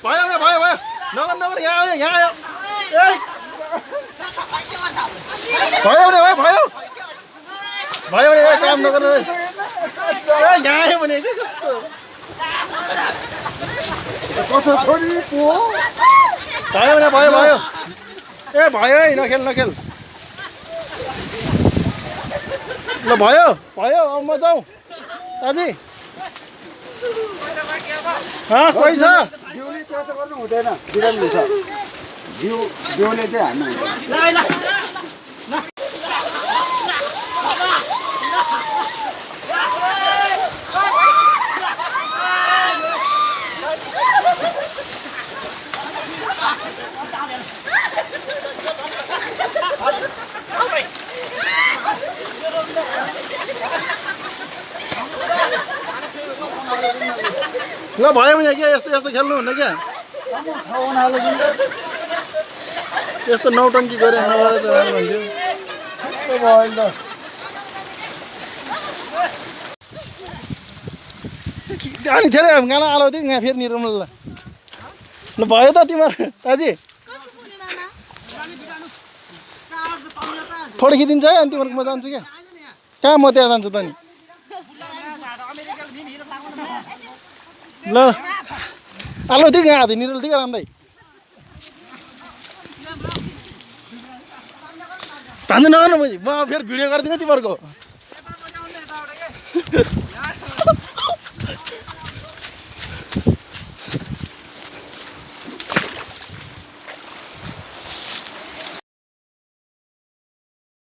भयो नगर यहाँ आयो भयो भने काम नगर्नु यहाँ आयो भने चाहिँ कस्तो भयो भने भयो ए भयो है नखेल ल भयो अब म जाउँ दाजी कोही छ बिउले त्यो त गर्नु हुँदैन बिरामी हुन्छ बिउले चाहिँ हान्नु हुँदैन ल भयो भने के यस्तो खेल्नु हुन्न क्या यस्तो नौटङ्की गरे नगरे त राम्रो हुन्थ्यो अनि धेरै गाना आलाउँथ्यो यहाँ फेरि निरमल ल भयो त तिमीहरू दाजी फोटो खिचिदिन्छ है अनि तिमीहरूको म जान्छु क्या कहाँ म त्यहाँ जान्छु त नि ल आलो थियो कहाँ थियो निरल थियो राम्रै धान्छु नगर्नु म फेरि भिडियो गरिदिनु तिमीहरूको